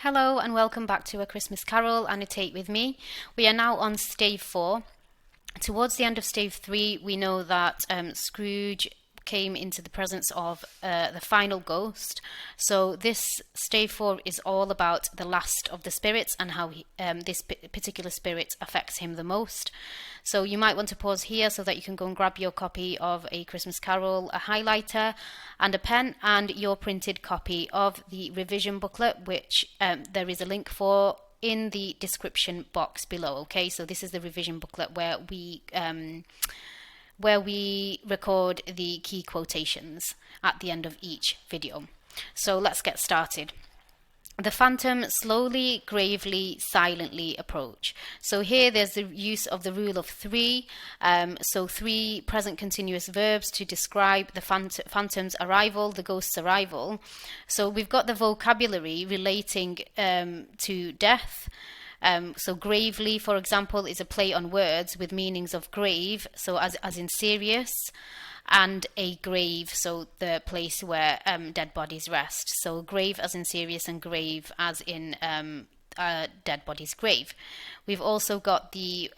Hello and welcome back to A Christmas Carol, Annotate with me. We are now on stave 4. Towards the end of stave 3, we know that Scrooge came into the presence of the final ghost. So this stave 4 is all about the last of the spirits and how this particular spirit affects him the most. So you might want to pause here so that you can go and grab your copy of A Christmas Carol, a highlighter and a pen, and your printed copy of the revision booklet, which there is a link for in the description box below. Okay, so this is the revision booklet where we record the key quotations at the end of each video. So let's get started. The phantom slowly, gravely, silently approach. So here there's the use of the rule of 3. So 3 present continuous verbs to describe the phantom's arrival, the ghost's arrival. So we've got the vocabulary relating to death. So gravely, for example, is a play on words with meanings of grave, so as in serious, and a grave, so the place where dead bodies rest. So grave as in serious and grave as in dead body's grave. We've also got the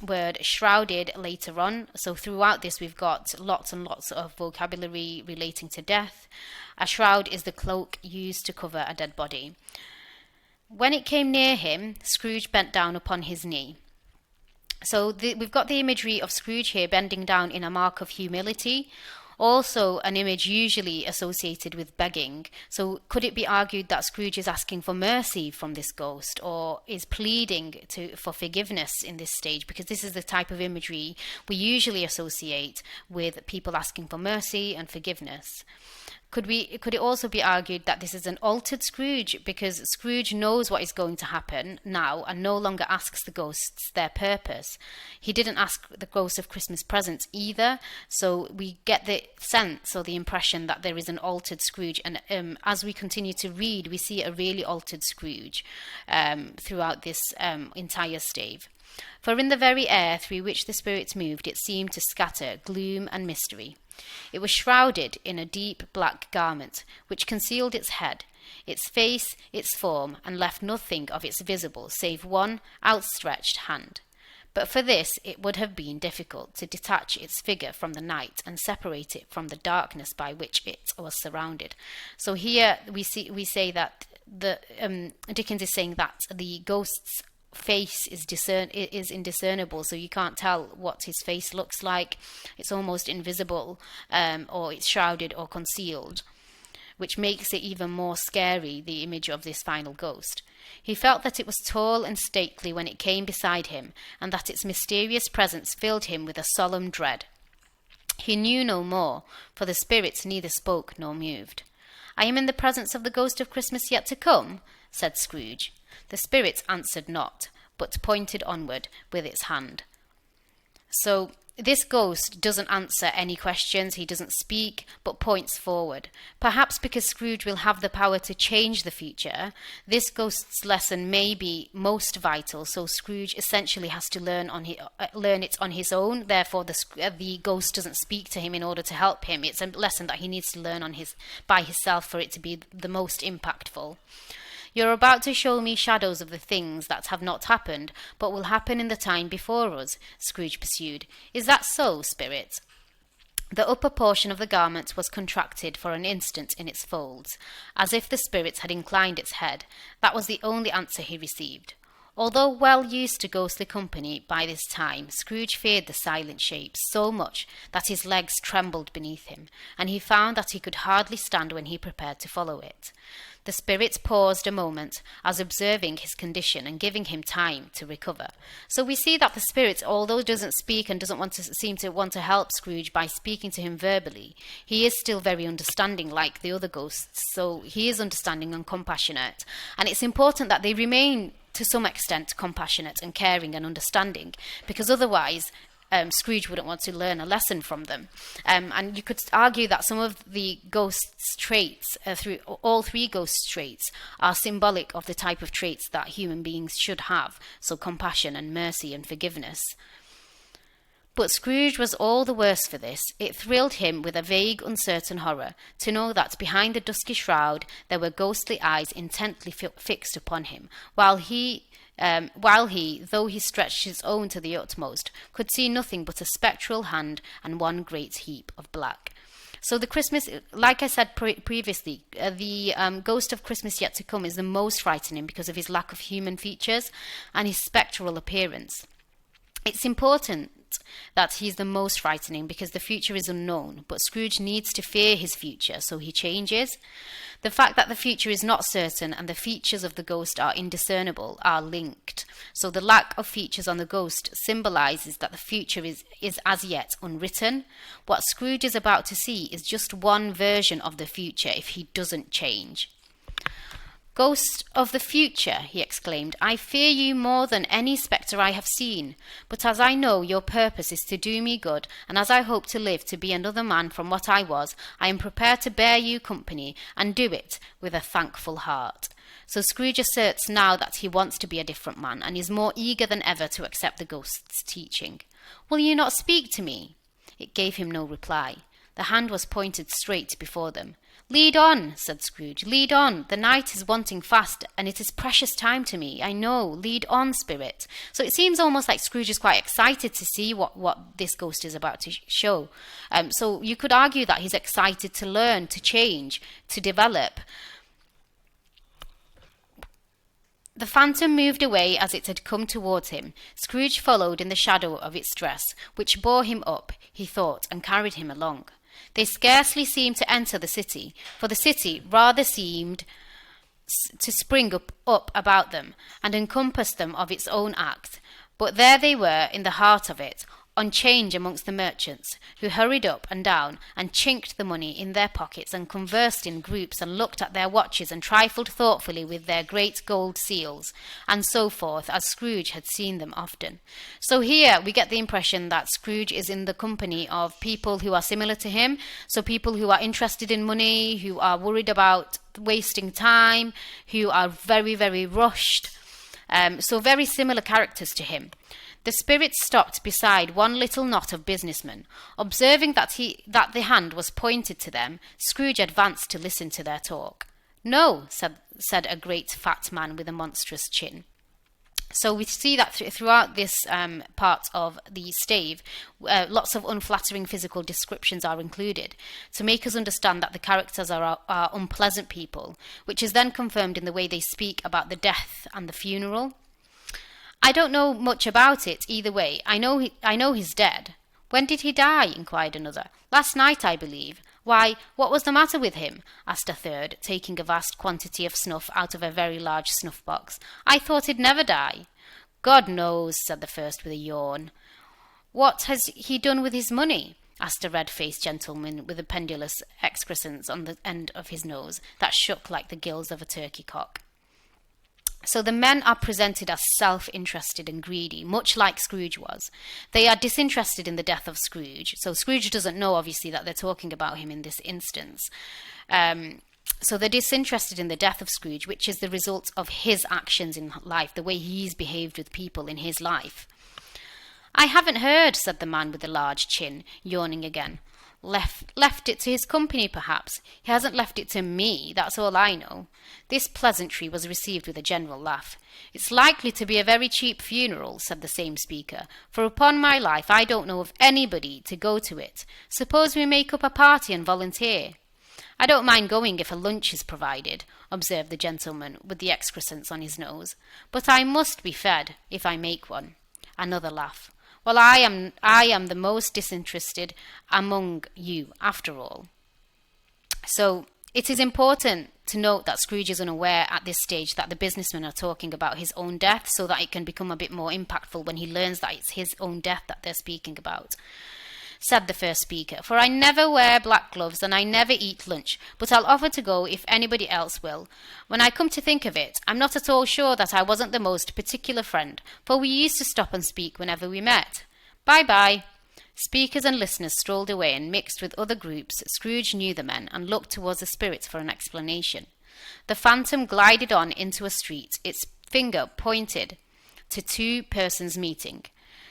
word shrouded later on. So throughout this we've got lots and lots of vocabulary relating to death. A shroud is the cloak used to cover a dead body. When it came near him, Scrooge bent down upon his knee. So we've got the imagery of Scrooge here bending down in a mark of humility. Also an image usually associated with begging. So could it be argued that Scrooge is asking for mercy from this ghost, or is pleading for forgiveness in this stage? Because this is the type of imagery we usually associate with people asking for mercy and forgiveness. Could it also be argued that this is an altered Scrooge, because Scrooge knows what is going to happen now and no longer asks the ghosts their purpose? He didn't ask the ghost of Christmas presents either, so we get the sense or the impression that there is an altered Scrooge, and as we continue to read we see a really altered Scrooge throughout this entire stave. For in the very air through which the spirits moved it seemed to scatter gloom and mystery. It was shrouded in a deep black garment, which concealed its head, its face, its form, and left nothing of its visible save one outstretched hand. But for this it would have been difficult to detach its figure from the night and separate it from the darkness by which it was surrounded. So here we say that Dickens is saying that the ghost's face is indiscernible, so you can't tell what his face looks like. It's almost invisible, or it's shrouded or concealed, which makes it even more scary, the image of this final ghost. He felt that it was tall and stately when it came beside him, and that its mysterious presence filled him with a solemn dread. He knew no more, for the spirits neither spoke nor moved. "I am in the presence of the ghost of Christmas yet to come," said Scrooge. The spirits answered not, but pointed onward with its hand. So this ghost doesn't answer any questions, he doesn't speak, but points forward. Perhaps because Scrooge will have the power to change the future, this ghost's lesson may be most vital, so Scrooge essentially has to learn it on his own. Therefore the ghost doesn't speak to him in order to help him. It's a lesson that he needs to learn by himself for it to be the most impactful. "You're about to show me shadows of the things that have not happened, but will happen in the time before us," Scrooge pursued. "Is that so, spirit?" The upper portion of the garment was contracted for an instant in its folds, as if the spirit had inclined its head. That was the only answer he received. Although well used to ghostly company by this time, Scrooge feared the silent shape so much that his legs trembled beneath him, and he found that he could hardly stand when he prepared to follow it. The spirit paused a moment, as observing his condition and giving him time to recover. So we see that the spirit, although doesn't speak and doesn't seem to want to help Scrooge by speaking to him verbally, he is still very understanding like the other ghosts. So he is understanding and compassionate. And it's important that they remain to some extent compassionate and caring and understanding, because otherwise Scrooge wouldn't want to learn a lesson from them. And you could argue that some of the ghost's traits, through all 3 ghost traits, are symbolic of the type of traits that human beings should have, so compassion and mercy and forgiveness. But Scrooge was all the worse for this. It thrilled him with a vague, uncertain horror to know that behind the dusky shroud there were ghostly eyes intently fixed upon him, while he, though he stretched his own to the utmost, could see nothing but a spectral hand and one great heap of black. So the Christmas, like I said previously, the ghost of Christmas Yet to Come is the most frightening because of his lack of human features and his spectral appearance. It's important that he's the most frightening because the future is unknown, but Scrooge needs to fear his future, so he changes. The fact that the future is not certain and the features of the ghost are indiscernible are linked. So the lack of features on the ghost symbolizes that the future is as yet unwritten. What Scrooge is about to see is just one version of the future if he doesn't change. "Ghost of the future," he exclaimed, "I fear you more than any spectre I have seen. But as I know your purpose is to do me good, and as I hope to live to be another man from what I was, I am prepared to bear you company, and do it with a thankful heart." So Scrooge asserts now that he wants to be a different man, and is more eager than ever to accept the ghost's teaching. "Will you not speak to me?" It gave him no reply. The hand was pointed straight before them. "Lead on," said Scrooge, "lead on. The night is wanting fast, and it is precious time to me. I know. Lead on, spirit." So it seems almost like Scrooge is quite excited to see what this ghost is about to show. So you could argue that he's excited to learn, to change, to develop. The phantom moved away as it had come towards him. Scrooge followed in the shadow of its dress, which bore him up, he thought, and carried him along. They scarcely seemed to enter the city, for the city rather seemed to spring up about them, and encompass them of its own act. But there they were in the heart of it, on change amongst the merchants, who hurried up and down, and chinked the money in their pockets, and conversed in groups, and looked at their watches, and trifled thoughtfully with their great gold seals, and so forth, as Scrooge had seen them often. So here we get the impression that Scrooge is in the company of people who are similar to him, so people who are interested in money, who are worried about wasting time, who are very, very rushed, so very similar characters to him. The spirit stopped beside one little knot of businessmen. Observing that the hand was pointed to them, Scrooge advanced to listen to their talk. "No," said a great fat man with a monstrous chin. So we see that throughout this part of the stave, lots of unflattering physical descriptions are included to make us understand that the characters are unpleasant people, which is then confirmed in the way they speak about the death and the funeral. "I don't know much about it either way. I know he's dead." "When did he die?" inquired another. "Last night, I believe." "Why, what was the matter with him?" asked a third, taking a vast quantity of snuff out of a very large snuff-box. "I thought he'd never die." "God knows," said the first with a yawn. "What has he done with his money?" asked a red-faced gentleman with a pendulous excrescence on the end of his nose that shook like the gills of a turkey-cock. So the men are presented as self-interested and greedy, much like Scrooge was. They are disinterested in the death of Scrooge. So Scrooge doesn't know, obviously, that they're talking about him in this instance. So they're disinterested in the death of Scrooge, which is the result of his actions in life, the way he's behaved with people in his life. "I haven't heard," said the man with the large chin, yawning again. Left it to his company, perhaps. He hasn't left it to me, that's all I know." This pleasantry was received with a general laugh. "It's likely to be a very cheap funeral," said the same speaker, "for upon my life I don't know of anybody to go to it. Suppose we make up a party and volunteer?" "I don't mind going if a lunch is provided," observed the gentleman with the excrescence on his nose. "But I must be fed, if I make one." Another laugh. "Well, I am the most disinterested among you, after all." So it is important to note that Scrooge is unaware at this stage that the businessmen are talking about his own death, so that it can become a bit more impactful when he learns that it's his own death that they're speaking about. Said the first speaker, "For I never wear black gloves and I never eat lunch, but I'll offer to go if anybody else will. When I come to think of it, I'm not at all sure that I wasn't the most particular friend, for we used to stop and speak whenever we met. Bye-bye." Speakers and listeners strolled away and mixed with other groups. Scrooge knew the men and looked towards the spirit for an explanation. The phantom glided on into a street, its finger pointed to two persons meeting.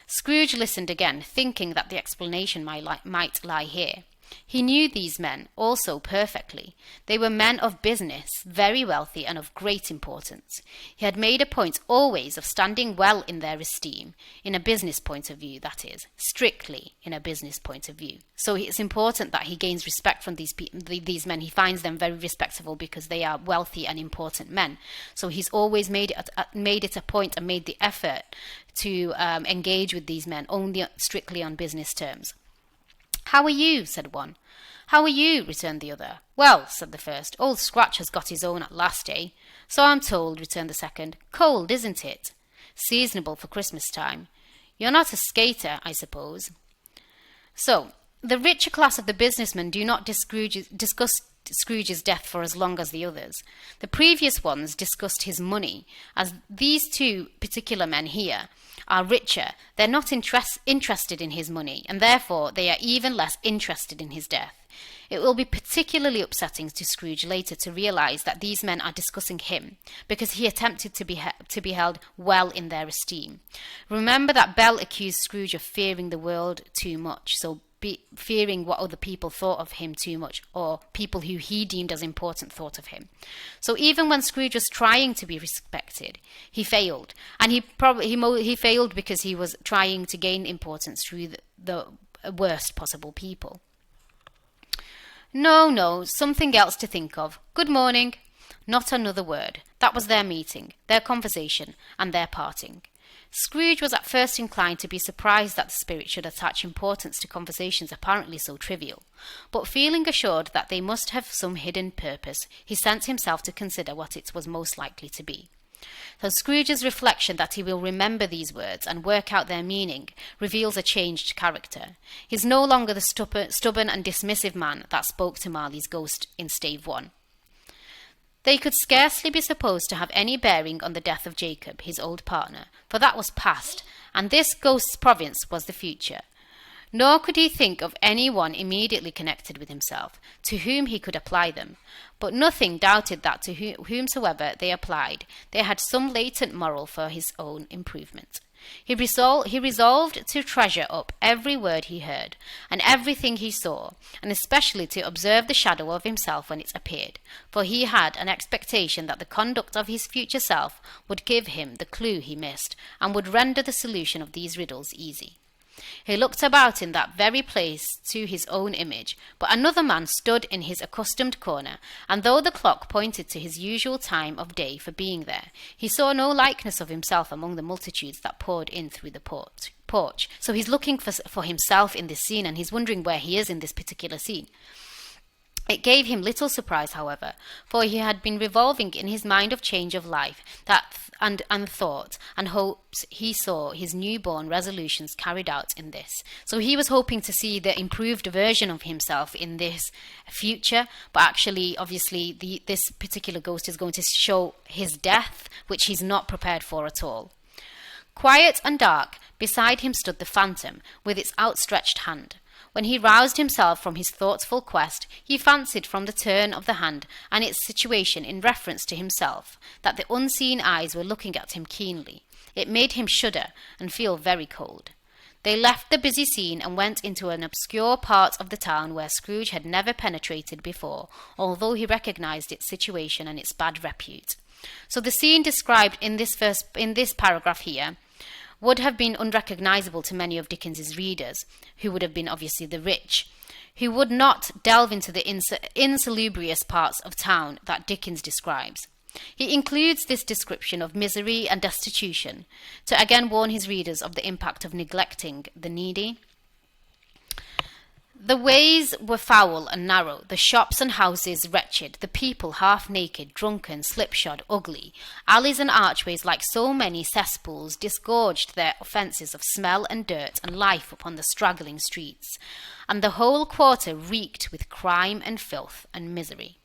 Scrooge listened again, thinking that the explanation might lie here. He knew these men also perfectly. They were men of business, very wealthy and of great importance. He had made a point always of standing well in their esteem, in a business point of view, that is, strictly in a business point of view. So it's important that he gains respect from these men. He finds them very respectable because they are wealthy and important men. So he's always made it a point and made the effort to engage with these men only strictly on business terms. "How are you?" said one. "How are you?" returned the other. "Well," said the first, "Old Scratch has got his own at last, eh?" "So I'm told," returned the second. "Cold, isn't it?" "Seasonable for Christmas time." "You're not a skater, I suppose?" So, the richer class of the businessmen do not discuss Scrooge's death for as long as the others. The previous ones discussed his money. As these two particular men here are richer, they're not interested in his money, and therefore they are even less interested in his death. It will be particularly upsetting to Scrooge later to realize that these men are discussing him, because he attempted to be held well in their esteem. Remember that Bell accused Scrooge of fearing the world too much, so fearing what other people thought of him too much, or people who he deemed as important thought of him. So even when Scrooge was trying to be respected, he failed, and he failed because he was trying to gain importance through the worst possible people. No, something else to think of. Good morning. Not another word. That was their meeting, their conversation, and their parting. Scrooge was at first inclined to be surprised that the spirit should attach importance to conversations apparently so trivial, but feeling assured that they must have some hidden purpose, he set himself to consider what it was most likely to be. So Scrooge's reflection that he will remember these words and work out their meaning reveals a changed character. He is no longer the stubborn and dismissive man that spoke to Marley's ghost in Stave 1. They could scarcely be supposed to have any bearing on the death of Jacob, his old partner, for that was past, and this ghost's province was the future. Nor could he think of any one immediately connected with himself, to whom he could apply them, but nothing doubted that to whomsoever they applied, they had some latent moral for his own improvement. He resolved to treasure up every word he heard, and everything he saw, and especially to observe the shadow of himself when it appeared, for he had an expectation that the conduct of his future self would give him the clue he missed, and would render the solution of these riddles easy. He looked about in that very place to his own image, but another man stood in his accustomed corner, and though the clock pointed to his usual time of day for being there, he saw no likeness of himself among the multitudes that poured in through the porch. So he's looking for himself in this scene, and he's wondering where he is in this particular scene. It gave him little surprise, however, for he had been revolving in his mind of change of life, and thought and hopes he saw his newborn resolutions carried out in this. So he was hoping to see the improved version of himself in this future, but actually, obviously, this particular ghost is going to show his death, which he's not prepared for at all. Quiet and dark, beside him stood the phantom, with its outstretched hand. When he roused himself from his thoughtful quest, he fancied from the turn of the hand and its situation in reference to himself, that the unseen eyes were looking at him keenly. It made him shudder and feel very cold. They left the busy scene and went into an obscure part of the town where Scrooge had never penetrated before, although he recognized its situation and its bad repute. So the scene described in this paragraph here would have been unrecognizable to many of Dickens's readers, who would have been obviously the rich, who would not delve into the insalubrious parts of town that Dickens describes. He includes this description of misery and destitution to again warn his readers of the impact of neglecting the needy. The ways were foul and narrow, the shops and houses wretched, the people half-naked, drunken, slipshod, ugly. Alleys and archways, like so many cesspools, disgorged their offences of smell and dirt and life upon the straggling streets, and the whole quarter reeked with crime and filth and misery.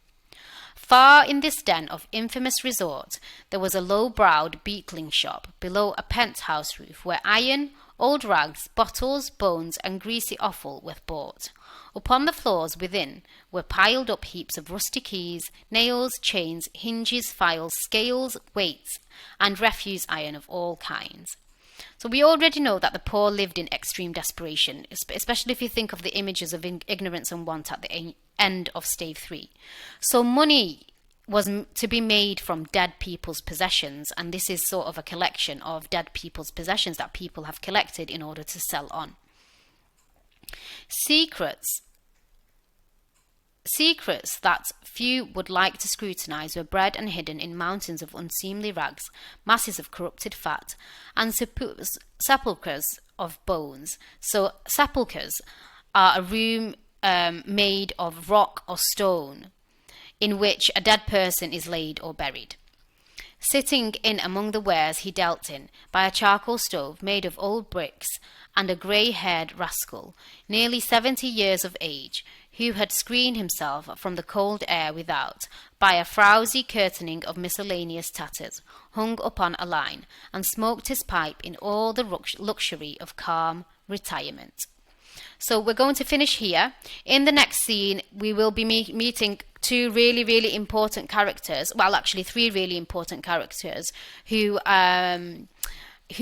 Far in this den of infamous resort there was a low-browed beetling shop below a penthouse roof, where iron, old rags, bottles, bones, and greasy offal were bought. Upon the floors within were piled up heaps of rusty keys, nails, chains, hinges, files, scales, weights, and refuse iron of all kinds. So we already know that the poor lived in extreme desperation, especially if you think of the images of ignorance and want at the end of stave 3. So money was to be made from dead people's possessions, and this is sort of a collection of dead people's possessions that people have collected in order to sell on. Secrets that few would like to scrutinize were bred and hidden in mountains of unseemly rags, masses of corrupted fat, and sepulchres of bones. So sepulchres are a room made of rock or stone in which a dead person is laid or buried. Sitting in among the wares he dealt in, by a charcoal stove made of old bricks, and a grey-haired rascal, nearly 70 years of age, who had screened himself from the cold air without by a frowsy curtaining of miscellaneous tatters, hung upon a line, and smoked his pipe in all the luxury of calm retirement. So we're going to finish here. In the next scene, we will be meeting two really, really important characters. Well, actually, three really important characters who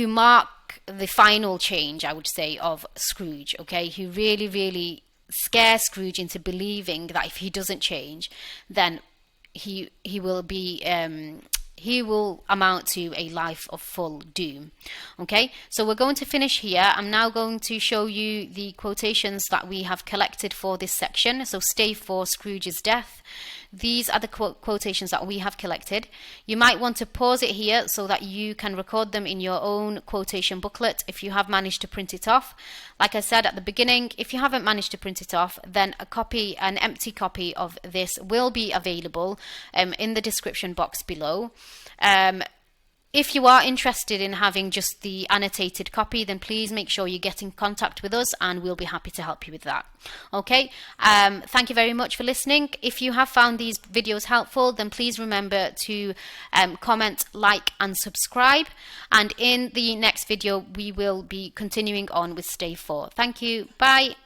mark the final change, I would say, of Scrooge. Okay, who really, really scare Scrooge into believing that if he doesn't change, then he will be he will amount to a life of full doom. Okay, so we're going to finish here. I'm now going to show you the quotations that we have collected for this section. So stave 4, Scrooge's death. These are the quotations that we have collected. You might want to pause it here so that you can record them in your own quotation booklet if you have managed to print it off. Like I said at the beginning, if you haven't managed to print it off, then an empty copy of this will be available in the description box below. If you are interested in having just the annotated copy, then please make sure you get in contact with us and we'll be happy to help you with that. Okay, thank you very much for listening. If you have found these videos helpful, then please remember to comment, like and subscribe. And in the next video, we will be continuing on with stave 4. Thank you. Bye.